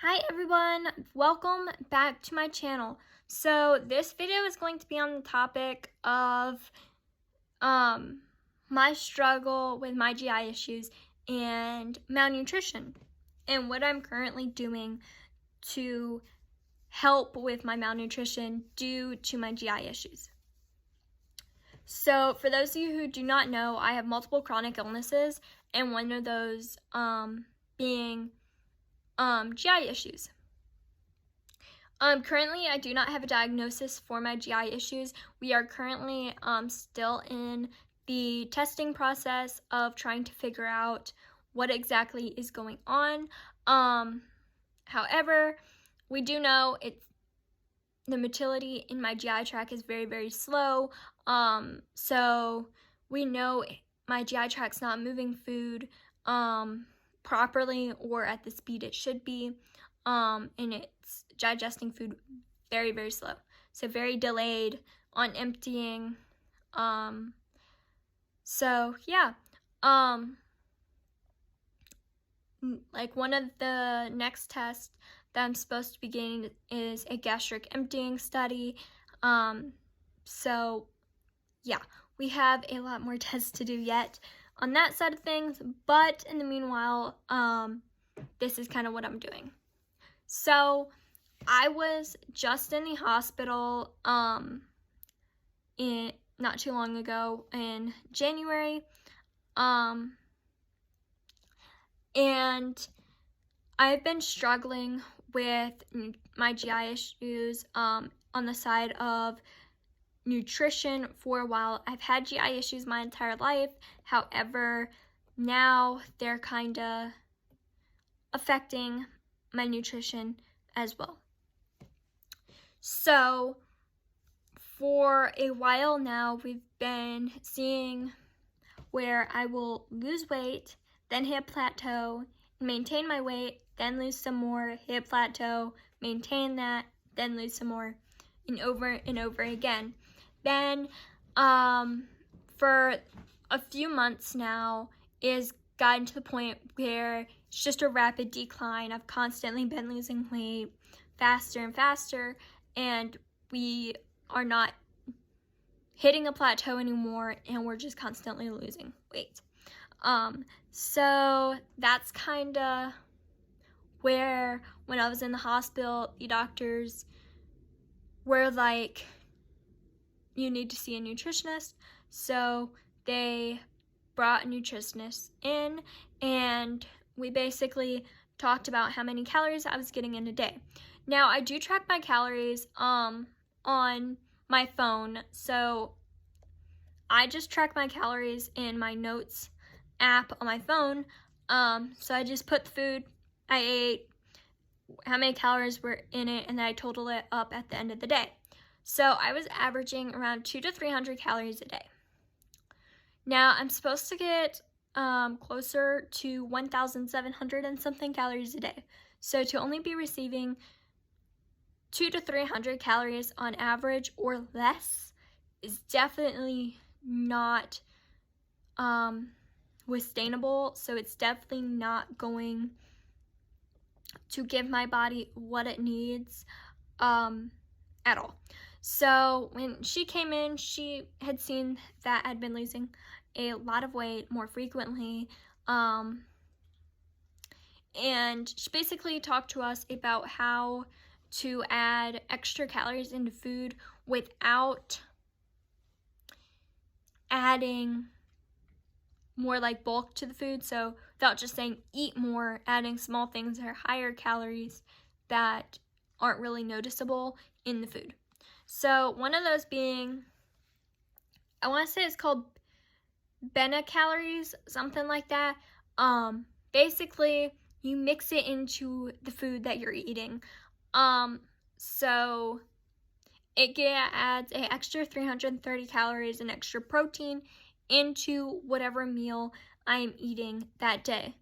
Hi everyone, welcome back to my channel. So this video is going to be on the topic of my struggle with my GI issues and malnutrition and what I'm currently doing to help with my malnutrition due to my GI issues. So for those of you who do not know, I have multiple chronic illnesses, and one of those being GI issues. Currently, I do not have a diagnosis for my GI issues. We are currently still in the testing process of trying to figure out what exactly is going on. However, we do know the motility in my GI tract is very, very slow. So we know my GI tract's not moving food properly or at the speed it should be. And it's digesting food very, very slow. So very delayed on emptying. So yeah. Like one of the next tests that I'm supposed to be getting is a gastric emptying study. So yeah, we have a lot more tests to do yet on that side of things, but in the meanwhile, this is kind of what I'm doing. So I was just in the hospital not too long ago in January, and I've been struggling with my GI issues on the side of nutrition for a while. I've had GI issues my entire life. However, now they're kind of affecting my nutrition as well. So for a while now, we've been seeing where I will lose weight, then hit a plateau, maintain my weight, then lose some more, hit a plateau, maintain that, then lose some more, and over again. Then for a few months now, it's gotten to the point where it's just a rapid decline. I've constantly been losing weight faster and faster, and we are not hitting a plateau anymore, and we're just constantly losing weight. So that's kind of where, when I was in the hospital, the doctors were like, you need to see a nutritionist. So they brought a nutritionist in, and we basically talked about how many calories I was getting in a day. Now, I do track my calories on my phone, so I just track my calories in my notes app on my phone. So I just put the food I ate, how many calories were in it, and then I total it up at the end of the day. So I was averaging around 200 to 300 calories a day. Now I'm supposed to get closer to 1,700 and something calories a day. So to only be receiving 200 to 300 calories on average or less is definitely not sustainable. So it's definitely not going to give my body what it needs at all. So when she came in, she had seen that I'd been losing a lot of weight more frequently, and she basically talked to us about how to add extra calories into food without adding more like bulk to the food. So without just saying eat more, adding small things that are higher calories that aren't really noticeable in the food. So one of those being, I want to say it's called calories, something like that. Basically you mix it into the food that you're eating. So it adds an extra 330 calories and extra protein into whatever meal I am eating that day.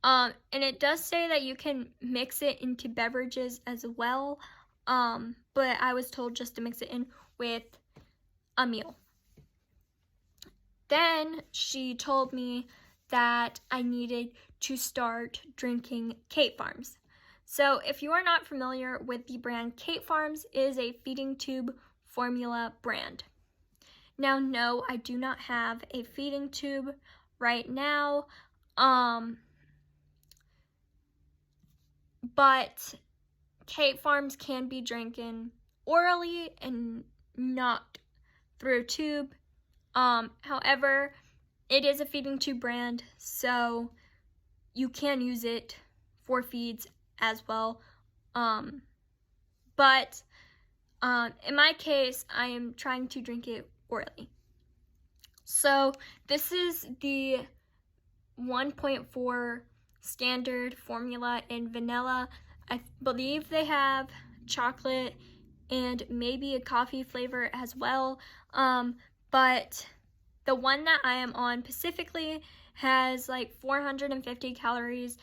And it does say that you can mix it into beverages as well, but I was told just to mix it in with a meal. Then she told me that I needed to start drinking Kate Farms. So if you are not familiar with the brand, Kate Farms is a feeding tube formula brand. Now, no, I do not have a feeding tube right now, but Kate Farms can be drinking orally and not through a tube. However, it is a feeding tube brand, so you can use it for feeds as well. But in my case, I am trying to drink it orally. So this is the 1.4 standard formula in vanilla. I believe they have chocolate and maybe a coffee flavor as well. But the one that I am on specifically has like 450 calories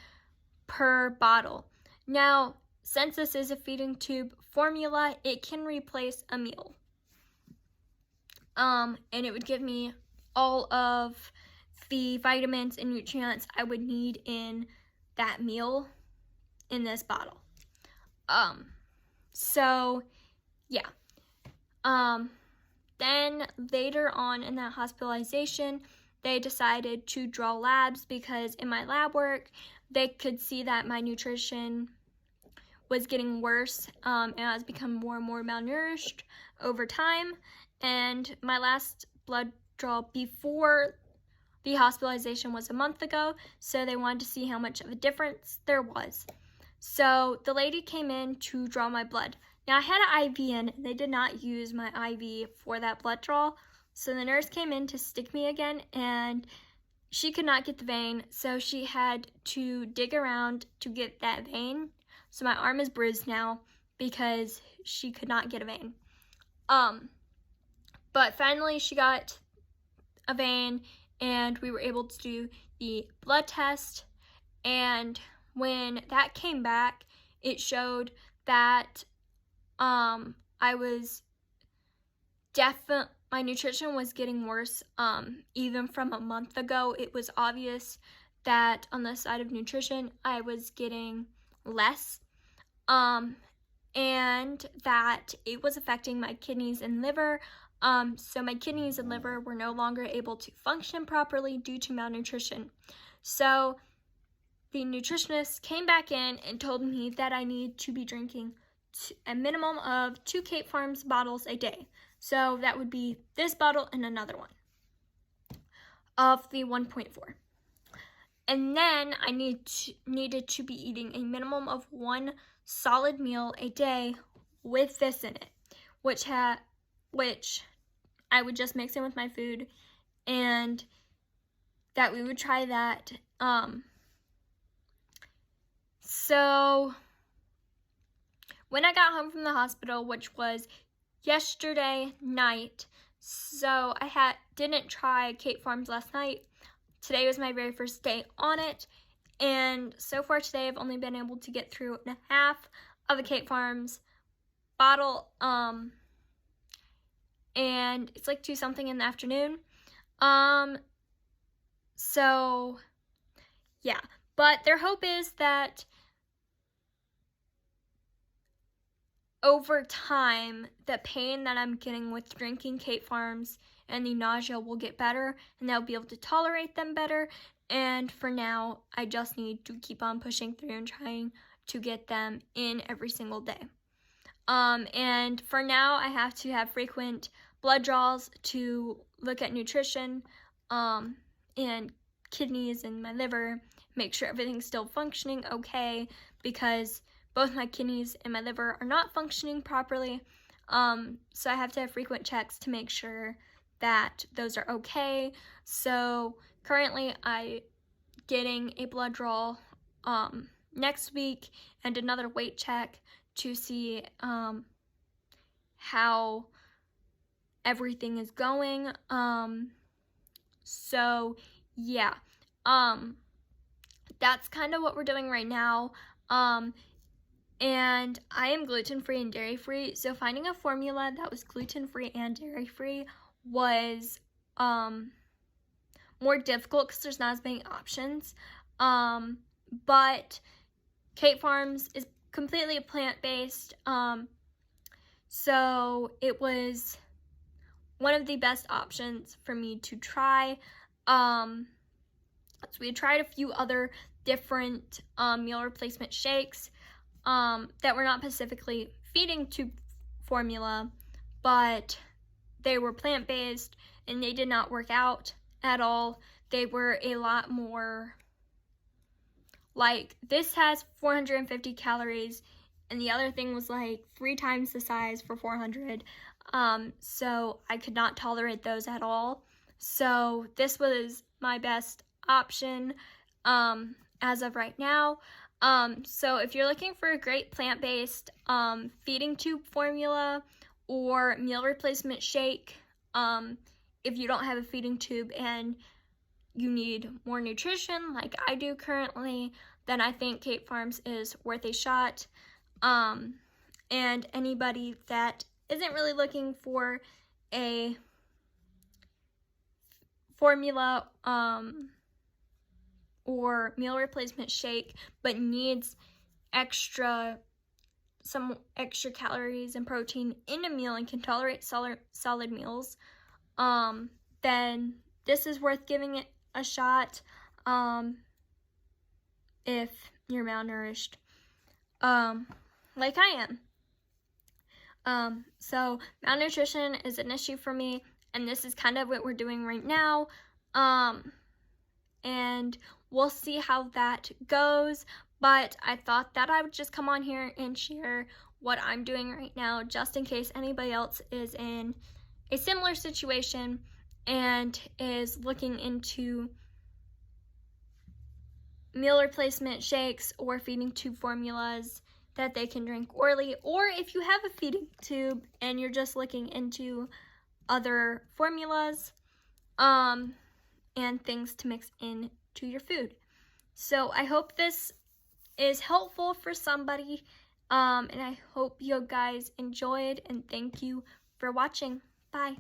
per bottle. Now, since this is a feeding tube formula, it can replace a meal. And it would give me all of the vitamins and nutrients I would need in that meal in this bottle. So yeah. Then later on in that hospitalization, they decided to draw labs because in my lab work, they could see that my nutrition was getting worse, and I was becoming more and more malnourished over time. And my last blood draw before the hospitalization was a month ago, so they wanted to see how much of a difference there was. So the lady came in to draw my blood. Now I had an IV in, and they did not use my IV for that blood draw, so the nurse came in to stick me again, and she could not get the vein, so she had to dig around to get that vein. So my arm is bruised now because she could not get a vein. But finally she got a vein, and we were able to do the blood test, and when that came back, it showed that I was my nutrition was getting worse. Even from a month ago, it was obvious that on the side of nutrition, I was getting less, and that it was affecting my kidneys and liver. So my kidneys and liver were no longer able to function properly due to malnutrition. So the nutritionist came back in and told me that I need to be drinking a minimum of 2 Kate Farms bottles a day. So that would be this bottle and another one of the 1.4. And then I needed to be eating a minimum of 1 solid meal a day with this in it, which I would just mix in with my food, and that we would try that. So when I got home from the hospital, which was yesterday night, so I didn't try Kate Farms last night. Today was my very first day on it, and so far today I've only been able to get through half of a Kate Farms bottle, and it's like 2 something in the afternoon. So yeah, but their hope is that over time, the pain that I'm getting with drinking Kate Farms and the nausea will get better, and they'll be able to tolerate them better. And for now, I just need to keep on pushing through and trying to get them in every single day. And for now, I have to have frequent blood draws to look at nutrition, and kidneys and my liver, make sure everything's still functioning okay, because both my kidneys and my liver are not functioning properly. So I have to have frequent checks to make sure that those are okay. So currently I'm getting a blood draw next week and another weight check to see how everything is going. So yeah, that's kind of what we're doing right now. And I am gluten-free and dairy-free, so finding a formula that was gluten-free and dairy-free was more difficult because there's not as many options. But Kate Farms is completely plant-based, so it was one of the best options for me to try. So we tried a few other different meal replacement shakes that were not specifically feeding tube formula, but they were plant-based and they did not work out at all. They were a lot more, like, this has 450 calories and the other thing was like 3 times the size for 400. So I could not tolerate those at all. So this was my best option as of right now. So if you're looking for a great plant-based feeding tube formula or meal replacement shake, if you don't have a feeding tube and you need more nutrition like I do currently, then I think Kate Farms is worth a shot. And anybody that isn't really looking for a formula or meal replacement shake but needs some extra calories and protein in a meal and can tolerate solid meals, then this is worth giving it a shot if you're malnourished, like I am. So malnutrition is an issue for me, and this is kind of what we're doing right now, and we'll see how that goes, but I thought that I would just come on here and share what I'm doing right now, just in case anybody else is in a similar situation and is looking into meal replacement shakes or feeding tube formulas that they can drink orally, or if you have a feeding tube and you're just looking into other formulas and things to mix into your food. So I hope this is helpful for somebody, and I hope you guys enjoyed, and thank you for watching. Bye.